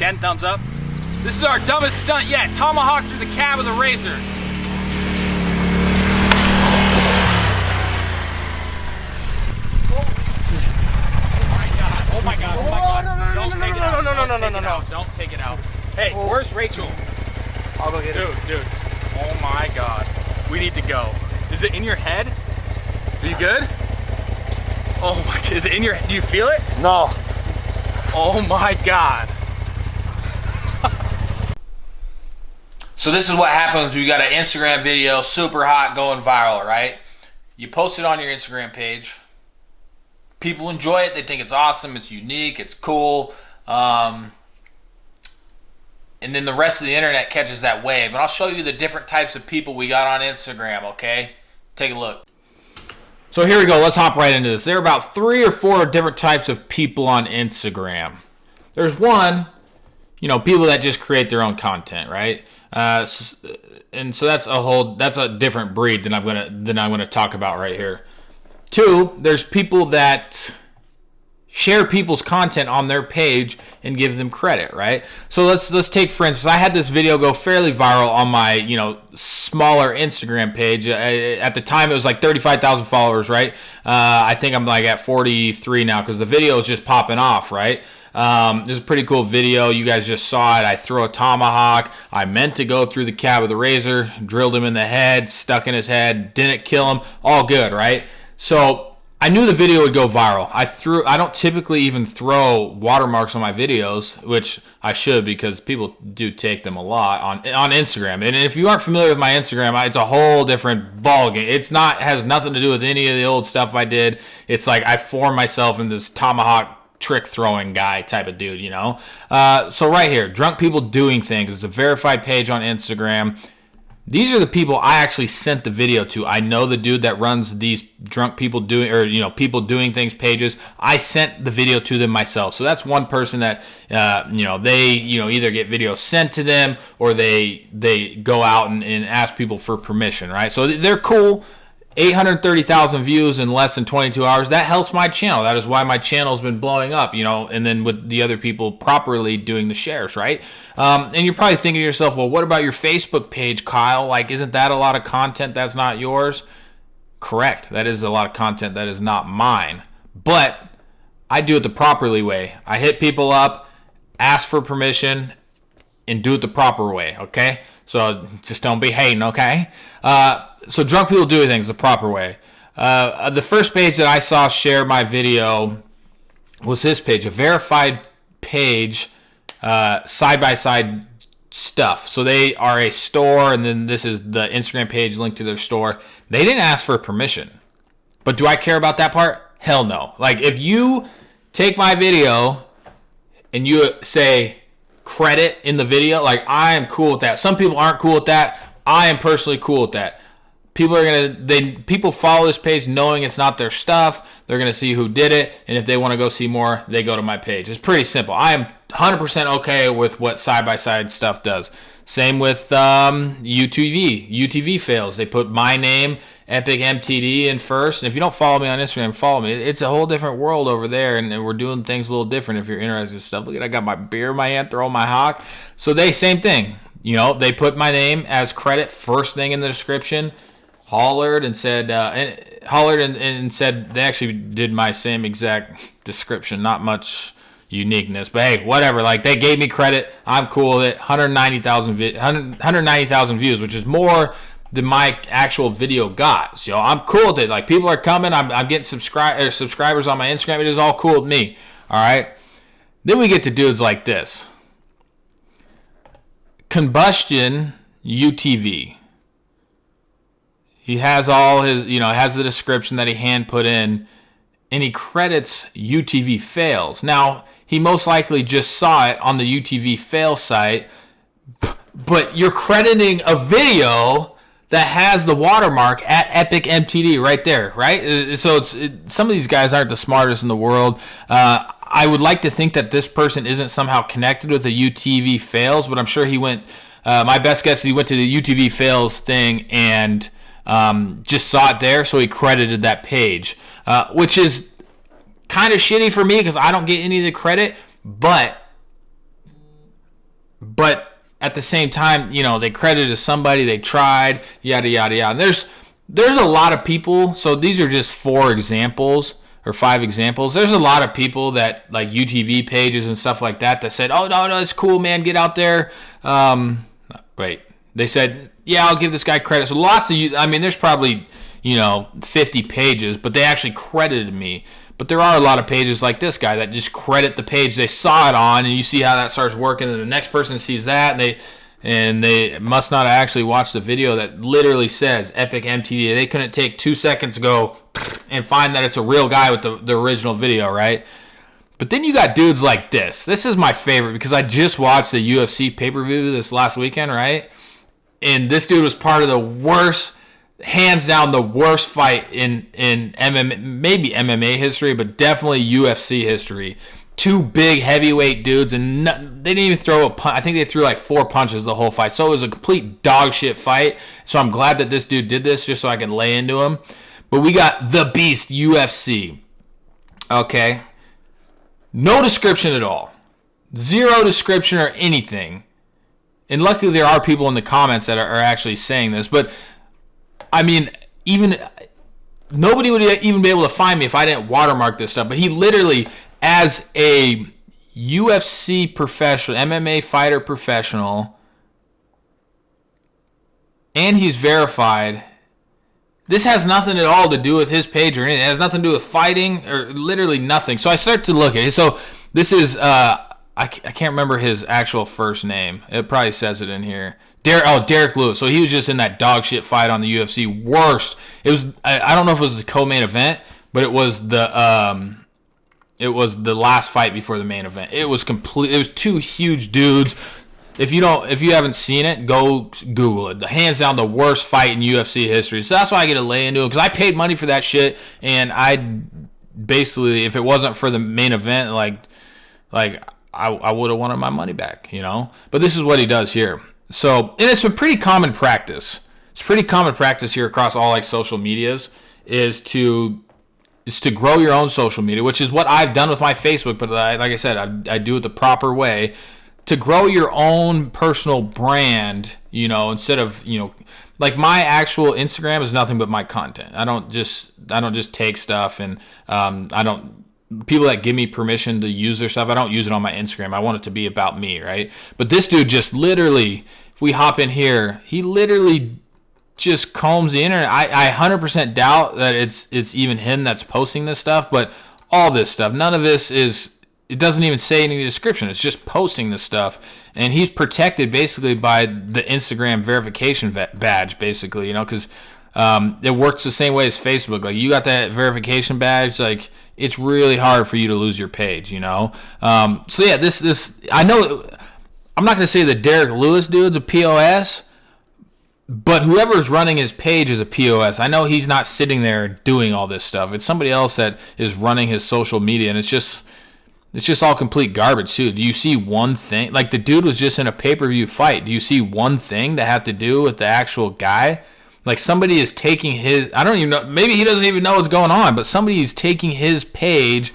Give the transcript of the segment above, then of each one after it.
Ken, thumbs up. This is our dumbest stunt yet. Tomahawk through the cab of the Razor. Holy shit. Oh my god. Oh my god. Oh my god. Don't take it out. No. Don't take it out. Hey, where's Rachel? I'll go get it. Dude. Oh my god. We need to go. Is it in your head? Are you good? Oh my god. Is it in your head? Do you feel it? No. Oh my god. So this is what happens when you got an Instagram video super hot going viral, right? You post it on your Instagram page. People enjoy it. They think it's awesome. It's unique. It's cool. And then the rest of the internet catches that wave. And I'll show you the different types of people we got on Instagram, okay? Take a look. So here we go. Let's hop right into this. There are about 3 or 4 different types of people on Instagram. There's one, people that just create their own content, right? And so that's a different breed than I'm gonna talk about right here. 2, there's people that share people's content on their page and give them credit, right? So let's take, for instance, I had this video go fairly viral on my, smaller Instagram page. At the time, it was like 35,000 followers, right? I think I'm like at 43 now because the video is just popping off, right? This is a pretty cool video. You guys just saw it. I throw a tomahawk. I meant to go through the cab of the Razor, drilled him in the head, stuck in his head, didn't kill him. All good, right? So I knew the video would go viral. I don't typically even throw watermarks on my videos, which I should because people do take them a lot on Instagram. And if you aren't familiar with my Instagram, it's a whole different ballgame. Has nothing to do with any of the old stuff I did. It's like I formed myself in this tomahawk trick throwing guy type of dude, So right here, Drunk People Doing Things. It's a verified page on Instagram. These are the people I actually sent the video to. I know the dude that runs these Drunk People Doing, or People Doing Things pages. I sent the video to them myself. So that's one person that they either get videos sent to them or they go out and ask people for permission, right? So they're cool. 830,000 views in less than 22 hours. That helps my channel. That is why my channel's been blowing up, and then with the other people properly doing the shares, right? And you're probably thinking to yourself, well, what about your Facebook page, Kyle? Like, isn't that a lot of content that's not yours? Correct. That is a lot of content that is not mine. But I do it the properly way. I hit people up, ask for permission, and do it the proper way, okay? So just don't be hating, okay? So Drunk People Doing Things the proper way. The first page that I saw share my video was this page, a verified page, side-by-side stuff. So they are a store, and then this is the Instagram page linked to their store. They didn't ask for permission. But do I care about that part? Hell no. Like, if you take my video and you say credit in the video, like, I am cool with that. Some people aren't cool with that. I am personally cool with that. People follow this page knowing it's not their stuff. They're gonna see who did it, and if they want to go see more, they go to my page. It's pretty simple. I am 100% okay with what side-by-side stuff does. Same with UTV fails. They put my name, Epic MTD, in first. And if you don't follow me on Instagram, follow me. It's a whole different world over there, and we're doing things a little different if you're interested in stuff. Look at, I got my beer in my hand, throwing my hawk. So same thing. They put my name as credit first thing in the description. Hollered and said they actually did my same exact description. Not much uniqueness, but hey, whatever. Like, they gave me credit. I'm cool with it. 190,000 views, which is more than my actual video got. So I'm cool with it. Like, people are coming. I'm getting subscribers on my Instagram. It is all cool with me. All right. Then we get to dudes like this. Combustion UTV. He has all his, has the description that he hand put in, and he credits UTV fails. Now, he most likely just saw it on the UTV fail site, but you're crediting a video that has the watermark at Epic MTD right there, right? So some of these guys aren't the smartest in the world. I would like to think that this person isn't somehow connected with the UTV fails, but I'm sure he went, my best guess is he went to the UTV fails thing and just saw it there, so he credited that page, which is kind of shitty for me because I don't get any of the credit, but But at the same time, they credited somebody, they tried, yada, yada, yada. And there's a lot of people, so these are just 4 examples or 5 examples. There's a lot of people that, like UTV pages and stuff like that said, oh, no, it's cool, man, get out there. They said, yeah, I'll give this guy credit. So there's probably, 50 pages, but they actually credited me. But there are a lot of pages like this guy that just credit the page they saw it on, and you see how that starts working, and the next person sees that, and they must not have actually watched the video that literally says Epic MTD. They couldn't take 2 seconds to go and find that it's a real guy with the original video, right? But then you got dudes like this. This is my favorite because I just watched the UFC pay-per-view this last weekend, right? And this dude was part of the worst, hands down the worst fight in MMA, maybe MMA history, but definitely UFC history. 2 big heavyweight dudes, and they didn't even throw a punch. I think they threw like 4 punches the whole fight. So it was a complete dog shit fight. So I'm glad that this dude did this just so I can lay into him. But we got the Beast UFC. Okay. No description at all. 0 description or anything. And luckily there are people in the comments that are actually saying this. But, even nobody would even be able to find me if I didn't watermark this stuff. But he literally, as a UFC professional, MMA fighter professional, and he's verified, this has nothing at all to do with his page or anything. It has nothing to do with fighting or literally nothing. So I start to look at it. So this is, I can't remember his actual first name. It probably says it in here. Derek Lewis. So he was just in that dog shit fight on the UFC. Worst. It was, I don't know if it was the co-main event, but it was the last fight before the main event. It was 2 huge dudes. If you haven't seen it, go Google it. Hands down the worst fight in UFC history. So that's why I get to lay into it, because I paid money for that shit, and I basically, if it wasn't for the main event, I would have wanted my money back, But this is what he does here. So, and it's a pretty common practice. It's pretty common practice here across all social medias is to grow your own social media, which is what I've done with my Facebook. But like I said, I do it the proper way. To grow your own personal brand, instead of, like my actual Instagram is nothing but my content. I don't just take stuff, and people that give me permission to use their stuff, I don't use it on my Instagram. I want it to be about me, right? But this dude just literally, if we hop in here, he literally just combs the internet. I 100% doubt that it's even him that's posting this stuff, but all this stuff, none of this is, it doesn't even say any description. It's just posting this stuff. And he's protected basically by the Instagram verification badge, basically, because it works the same way as Facebook. Like, you got that verification badge, like, it's really hard for you to lose your page, So yeah, this I know, I'm not going to say the Derek Lewis dude's a POS, but whoever's running his page is a POS. I know he's not sitting there doing all this stuff. It's somebody else that is running his social media, and it's just all complete garbage, too. Do you see one thing? Like, the dude was just in a pay-per-view fight. Do you see one thing to have to do with the actual guy? Like, somebody is taking his, I don't even know, maybe he doesn't even know what's going on, but somebody is taking his page,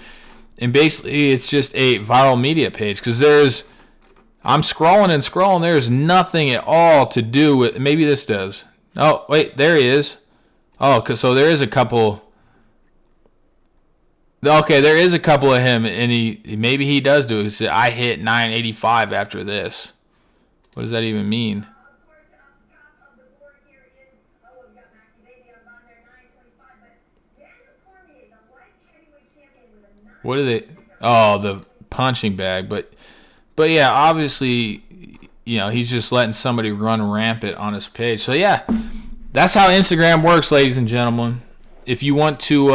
and basically it's just a viral media page, because I'm scrolling and scrolling, there's nothing at all to do with, maybe this does. Oh, wait, there he is. Oh, so there is a couple, okay, there is a couple of him, and maybe he does do it. He said, I hit 985 after this. What does that even mean? What are they? Oh, the punching bag. But yeah, obviously, he's just letting somebody run rampant on his page. So yeah, that's how Instagram works, ladies and gentlemen. If you want to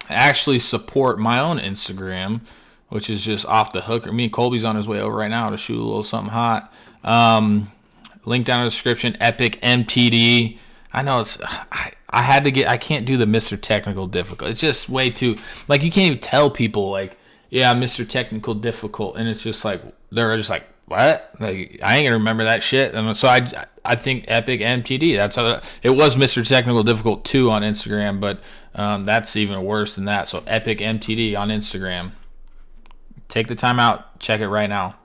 actually support my own Instagram, which is just off the hooker. Me and Colby's on his way over right now to shoot a little something hot. Link down in the description. Epic MTD. I know I can't do the MrTechnicalDifficult. It's just way too, like, you can't even tell people, like, yeah, MrTechnicalDifficult, and it's just like, they're just like, what? Like, I ain't gonna remember that shit. And so I think Epic MTD. That's how it was. MrTechnicalDifficult 2 on Instagram, but that's even worse than that. So Epic MTD on Instagram. Take the time out, check it right now.